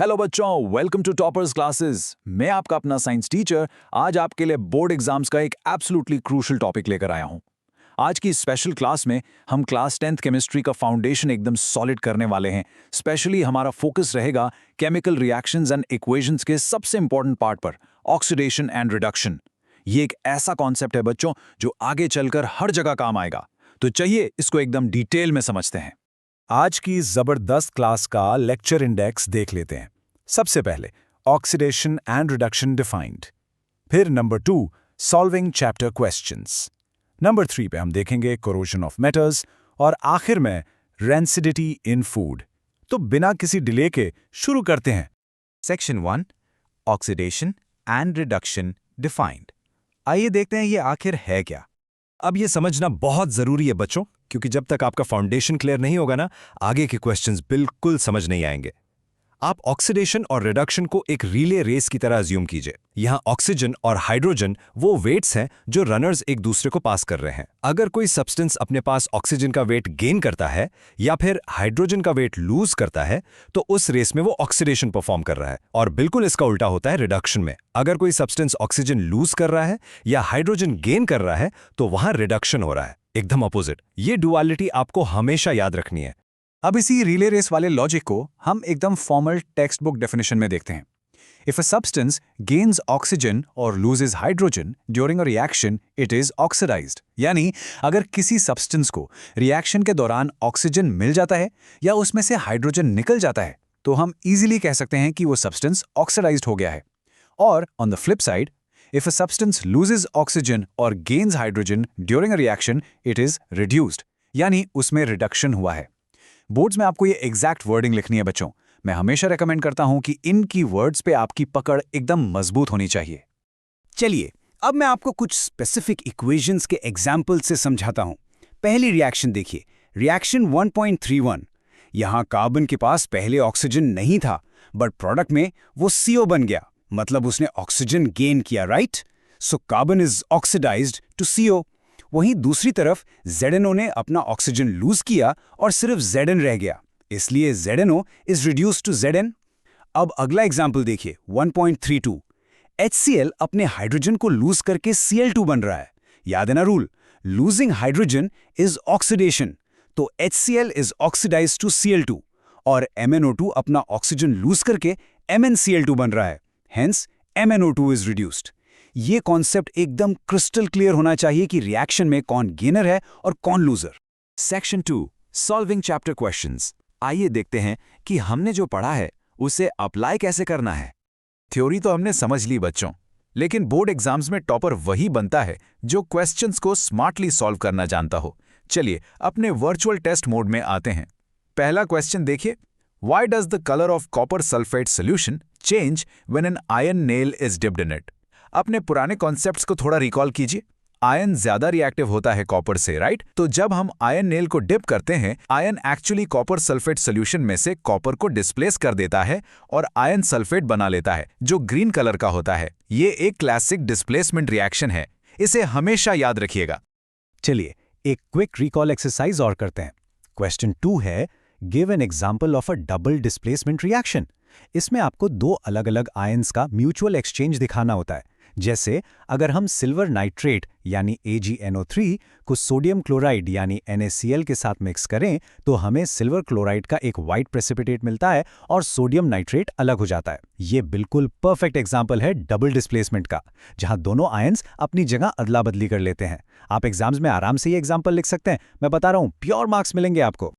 Hello बच्चों, welcome to toppers classes. मैं आपका अपना साइंस टीचर आज आपके लिए बोर्ड एग्जाम्स का एक एब्सोल्युटली क्रूशियल टॉपिक लेकर आया हूं। आज की स्पेशल क्लास में हम क्लास 10th केमिस्ट्री का फाउंडेशन एकदम सॉलिड करने वाले हैं। स्पेशली हमारा फोकस रहेगा केमिकल रिएक्शंस एंड इक्वेशंस के सबसे इंपॉर्टेंट पार्ट पर, ऑक्सीडेशन एंड रिडक्शन। ये एक ऐसा कॉन्सेप्ट है बच्चों जो आगे चलकर हर जगह काम आएगा। तो चाहिए इसको एकदम डिटेल में समझते हैं। आज की जबरदस्त क्लास का लेक्चर इंडेक्स देख लेते हैं। सबसे पहले ऑक्सीडेशन एंड रिडक्शन डिफाइंड, फिर number 2 solving chapter questions, number 3 पे हम देखेंगे कोरोजन ऑफ मेटल्स और आखिर में रेंसिडिटी इन फूड। तो बिना किसी डिले के शुरू करते हैं। Section 1 oxidation and reduction defined. आइए देखते हैं ये आखिर है क्या। अब ये समझना बहुत जरूरी है बच्चों, क्योंकि जब तक आपका फाउंडेशन क्लियर नहीं होगा ना, आगे के क्वेश्चंस बिल्कुल समझ नहीं आएंगे। आप ऑक्सीडेशन और रिडक्शन को एक रिले रेस की तरह अज्यूम कीजिए। यहां ऑक्सीजन और हाइड्रोजन वो वेट्स हैं जो रनर्स एक दूसरे को पास कर रहे हैं। अगर कोई सब्सटेंस अपने पास ऑक्सीजन का वेट गेन करता है या फिर हाइड्रोजन का वेट लूज करता है, तो उस रेस में वो ऑक्सीडेशन परफॉर्म कर रहा है। और बिल्कुल इसका उल्टा होता है रिडक्शन में। अगर कोई सब्सटेंस ऑक्सीजन लूज कर रहा है या हाइड्रोजन गेन कर रहा है, तो वहां रिडक्शन हो रहा है, एकदम अपोजिट। ये डुअलिटी आपको हमेशा याद रखनी है। अब इसी रिले रेस वाले लॉजिक को हम एकदम फॉर्मल टेक्स्ट बुक डेफिनेशन में देखते हैं। If a substance gains oxygen और loses hydrogen during a reaction, it is oxidised. यानी अगर किसी सब्सटेंस को रिएक्शन के दौरान ऑक्सीजन मिल जाता है या उसमें से हाइड्रोजन निकल जाता है, तो हम इजीली कह सकते हैं कि वो सब्सटेंस ऑक्सीडाइज्ड हो गया है। और on the flip side, if a substance loses oxygen or gains hydrogen during a reaction, it is reduced, यानी उसमें रिडक्शन हुआ है। बोर्ड्स में आपको ये एग्जैक्ट वर्डिंग लिखनी है बच्चों। मैं हमेशा रेकमेंड करता हूं कि इन की वर्ड्स पे आपकी पकड़ एकदम मजबूत होनी चाहिए। चलिए, अब मैं आपको कुछ स्पेसिफिक इक्वेशंस के एग्जाम्पल से समझाता हूं। पहली रिएक्शन देखिए, रिएक्शन 1.31। यहां कार्बन के पास पहले ऑक्सीजन नहीं था, बट प्रोडक्ट में वो CO बन गया, मतलब उसने ऑक्सीजन गेन किया, right? So carbon is oxidised to CO। वहीं दूसरी तरफ ZNO ने अपना ऑक्सीजन लूज किया और सिर्फ Zn रह गया, इसलिए ZNO is reduced to Zn। अब अगला एग्जाम्पल देखिए, 1.32। HCl अपने हाइड्रोजन को लूज करके Cl2 बन रहा है। याद है ना rule, losing hydrogen is oxidation. तो HCl is oxidised to Cl2 और MnO2 अपना ऑक्सीजन लूज करके MnCl2 बन रहा है, हेंस MnO2 इज रिड्यूस्ड। ये कॉन्सेप्ट एकदम क्रिस्टल क्लियर होना चाहिए कि रिएक्शन में कौन गेनर है और कौन loser. Section 2 solving chapter questions. आइए देखते हैं कि हमने जो पढ़ा है उसे अप्लाई कैसे करना है। थ्योरी तो हमने समझ ली बच्चों, लेकिन बोर्ड एग्जाम्स में टॉपर वही बनता है जो क्वेश्चंस को स्मार्टली सॉल्व करना जानता हो। चलिए अपने वर्चुअल टेस्ट मोड में आते हैं। पहला क्वेश्चन देखिए, Why does the color of copper sulfate solution change when an iron nail is dipped in it? अपने पुराने कॉन्सेप्ट्स को थोड़ा रिकॉल कीजिए। आयन ज्यादा रिएक्टिव होता है कॉपर से, राइट? तो जब हम आयन नेल को डिप करते हैं, ion actually copper sulphate solution में से कॉपर को डिस्प्लेस कर देता है और आयन सल्फेट बना लेता है, जो ग्रीन कलर का होता है। ये एक क्लासिक डिस्प्लेसमेंट रिएक्शन है, इसे हमेशा याद रखिएगा। चलिए एक क्विक रिकॉल एक्सरसाइज और करते हैं। क्वेश्चन 2 है, give an example of a double displacement reaction. इसमें आपको दो अलग अलग आयंस का म्यूचुअल एक्सचेंज दिखाना होता है। जैसे अगर हम सिल्वर नाइट्रेट यानी AgNO3 को सोडियम क्लोराइड यानी NaCl के साथ मिक्स करें, तो हमें सिल्वर क्लोराइड का एक वाइट प्रेसिपिटेट मिलता है और सोडियम नाइट्रेट अलग हो जाता है। ये बिल्कुल परफेक्ट एग्जाम्पल है डबल डिस्प्लेसमेंट का, जहां दोनों आयंस अपनी जगह अदला बदली कर लेते हैं। आप एग्जाम्स में आराम से ये एग्जाम्पल लिख सकते हैं। मैं बता रहा हूं, प्योर मार्क्स मिलेंगे आपको।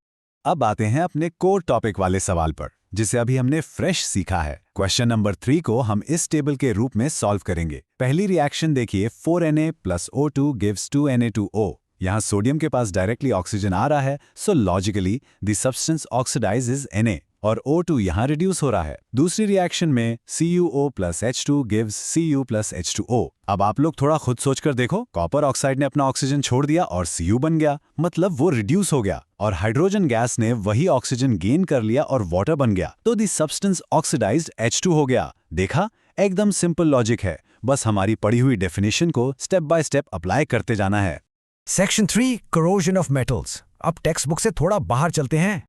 अब आते हैं अपने कोर टॉपिक वाले सवाल पर, जिसे अभी हमने फ्रेश सीखा है। क्वेश्चन नंबर 3 को हम इस टेबल के रूप में सॉल्व करेंगे। पहली रिएक्शन देखिए, 4Na + O2 gives 2Na2O। यहाँ सोडियम के पास डायरेक्टली ऑक्सीजन आ रहा है, so logically the substance oxidises Na और O2 यहाँ रिड्यूस हो रहा है। दूसरी रिएक्शन में CuO + H2 gives Cu + H2O। अब आप लोग थोड़ा खुद सोचकर देखो, कॉपर ऑक्साइड ने अपना ऑक्सीजन छोड़ दिया और Cu बन गया, मतलब वो रिड्यूस हो गया, और हाइड्रोजन गैस ने वही ऑक्सीजन गेन कर लिया और वाटर बन गया, तो द सब्सटेंस ऑक्सीडाइज्ड H2 हो गया। देखा, एकदम सिंपल लॉजिक है, बस हमारी पढ़ी हुई डेफिनेशन को स्टेप बाय स्टेप अप्लाई करते जाना है। Section 3 corrosion of metals. अब टेक्स्ट बुक से थोड़ा बाहर चलते हैं।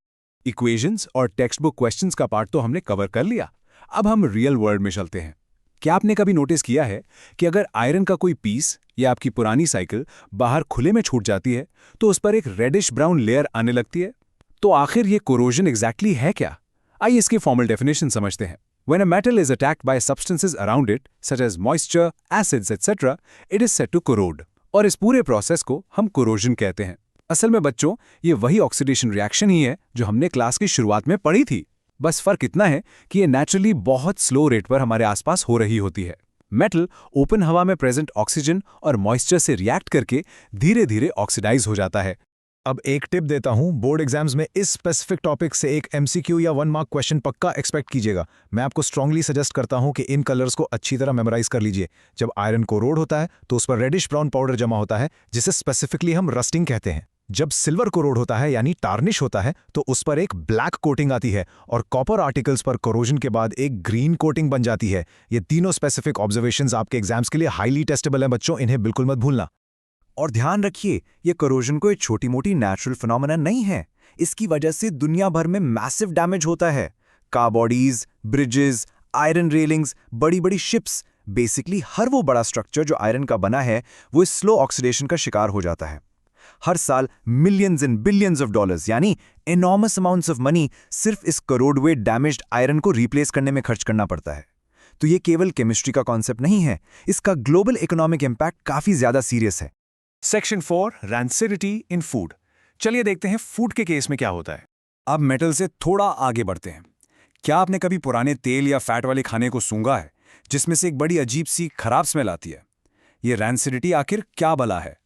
इक्वेशंस और टेक्स्ट बुक क्वेश्चंस का पार्ट तो हमने कवर कर लिया। अब हम रियल वर्ल्ड में चलते हैं। क्या आपने कभी नोटिस किया है कि अगर आयरन का कोई पीस या आपकी पुरानी साइकिल बाहर खुले में छूट जाती है तो उस पर एक रेडिश ब्राउन लेयर आने लगती है? तो आखिर ये कोरोजन एग्जैक्टली है क्या? आइए इसकी फॉर्मल डेफिनेशन समझते हैं। When a metal is attacked by substances around it, such as moisture, acids, etc., it is said to corrode. और इस पूरे प्रोसेस को हम कोरोजन कहते हैं। असल में बच्चों, ये वही ऑक्सीडेशन रिएक्शन ही है जो हमने क्लास की शुरुआत में पढ़ी थी। बस फर्क इतना है कि ये नेचुरली बहुत स्लो रेट पर हमारे आसपास हो रही होती है। मेटल ओपन हवा में प्रेजेंट ऑक्सीजन और मॉइस्चर से रिएक्ट करके धीरे धीरे ऑक्सीडाइज हो जाता है। अब एक टिप देता हूं, बोर्ड एग्जाम्स में इस स्पेसिफिक टॉपिक से एक एमसीक्यू या 1 मार्क क्वेश्चन पक्का एक्सपेक्ट कीजिएगा। मैं आपको स्ट्रांगली सजेस्ट करता हूं कि इन कलर्स को अच्छी तरह मेमोराइज कर लीजिए। जब आयरन कोरोड होता है तो उस पर रेडिश ब्राउन पाउडर जमा होता है, जिसे स्पेसिफिकली हम रस्टिंग कहते हैं। जब सिल्वर कोरोड होता है यानी टार्निश होता है तो उस पर एक ब्लैक कोटिंग आती है और कॉपर आर्टिकल्स पर कोरोजन के बाद एक ग्रीन कोटिंग बन जाती है। ये तीनों स्पेसिफिक ऑब्जर्वेशंस आपके एग्जाम्स के लिए हाईली टेस्टेबल हैं बच्चों, इन्हें बिल्कुल मत भूलना। और ध्यान रखिए, ये कोरोजन कोई छोटी मोटी नेचुरल फिनोमेना नहीं है। इसकी वजह से दुनिया भर में मैसिव डैमेज होता है। Car bodies, bridges, iron railings, बड़ी बड़ी शिप्स, बेसिकली हर वो बड़ा स्ट्रक्चर जो आयरन का बना है वो इस स्लो ऑक्सीडेशन का शिकार हो जाता है। हर साल millions and billions of dollars यानी एनॉर्मस अमाउंट्स ऑफ मनी सिर्फ इस करोड़ वेट डैमेज्ड आयरन को रिप्लेस करने में खर्च करना पड़ता है। तो ये केवल केमिस्ट्री का कॉन्सेप्ट नहीं है, इसका ग्लोबल इकोनॉमिक इंपैक्ट काफी ज्यादा सीरियस है। सेक्शन 4 रैंसिडिटी इन फूड। चलिए देखते हैं फूड के केस में क्या होता है। अब मेटल से थोड़ा आगे बढ़ते हैं। क्या आपने कभी पुराने तेल या फैट वाले खाने को सूंघा है जिसमें से एक बड़ी अजीब सी खराब स्मेल आती है? ये रैंसिडिटी आखिर क्या बला है?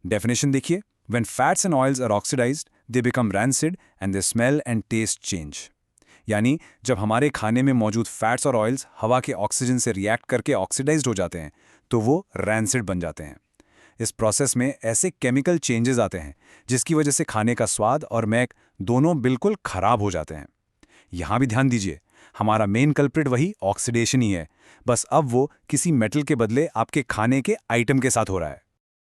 डेफिनेशन देखिए। When fats and oils are oxidized, they become rancid and they smell and taste change. यानी जब हमारे खाने में मौजूद फैट्स और ऑयल्स हवा के ऑक्सीजन से रिएक्ट करके ऑक्सीडाइज्ड हो जाते हैं तो वो रैंसिड बन जाते हैं। इस प्रोसेस में ऐसे केमिकल चेंजेस आते हैं जिसकी वजह से खाने का स्वाद और महक दोनों बिल्कुल खराब हो जाते हैं। यहाँ भी ध्यान दीजिए, हमारा मेन कल्प्रिट वही ऑक्सीडेशन ही है, बस अब वो किसी मेटल के बदले आपके खाने के आइटम के साथ हो रहा है।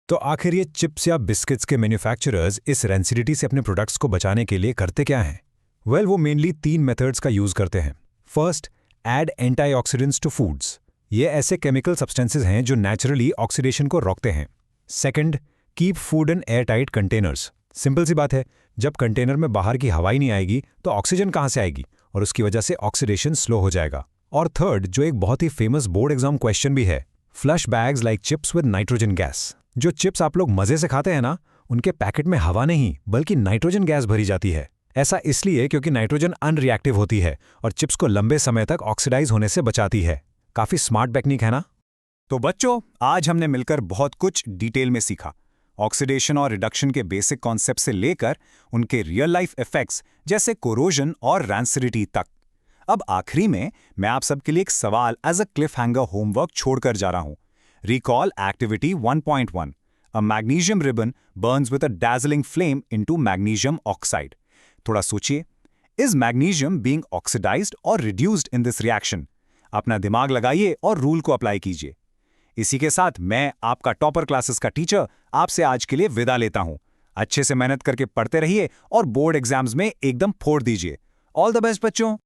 तो आखिर ये चिप्स या बिस्किट्स के मैन्युफैक्चरर्स इस रैंसिडिटी से अपने प्रोडक्ट्स को बचाने के लिए करते क्या हैं? वेल, वो मेनली 3 मेथड्स का यूज करते हैं। First, add antioxidants to foods. ये ऐसे केमिकल सब्सटेंसेस हैं जो नेचुरली ऑक्सीडेशन को रोकते हैं। Second, keep food in airtight containers. Simple सी बात है, जब कंटेनर में बाहर की हवा ही नहीं आएगी तो ऑक्सीजन कहाँ से आएगी और उसकी वजह से ऑक्सीडेशन स्लो हो जाएगा। और थर्ड, जो एक बहुत ही फेमस बोर्ड एग्जाम क्वेश्चन भी है, flush bags like chips with nitrogen gas. जो चिप्स आप लोग मजे से खाते हैं ना, उनके पैकेट में हवा नहीं बल्कि नाइट्रोजन गैस भरी जाती है। ऐसा इसलिए क्योंकि नाइट्रोजन अनरिएक्टिव होती है और चिप्स को लंबे समय तक ऑक्सीडाइज होने से बचाती है। काफी स्मार्ट टेक्निक है ना? तो बच्चों, आज हमने मिलकर बहुत कुछ डिटेल में सीखा। ऑक्सीडेशन और रिडक्शन के बेसिक कॉन्सेप्ट से लेकर उनके रियल लाइफ इफेक्ट्स जैसे कोरोजन और रैंसिडिटी तक। अब आखिरी में मैं आप सबके लिए एक सवाल as a cliffhanger homework छोड़कर जा रहा हूं। Recall activity 1.1. A magnesium ribbon burns with a dazzling flame into magnesium oxide. थोड़ा सोचिए, is magnesium being oxidized or reduced in this reaction? अपना दिमाग लगाइए और रूल को अप्लाई कीजिए। इसी के साथ मैं आपका टॉपर क्लासेस का टीचर आपसे आज के लिए विदा लेता हूं। अच्छे से मेहनत करके पढ़ते रहिए और बोर्ड एग्जाम्स में एकदम फोड़ दीजिए। ऑल द बेस्ट बच्चों।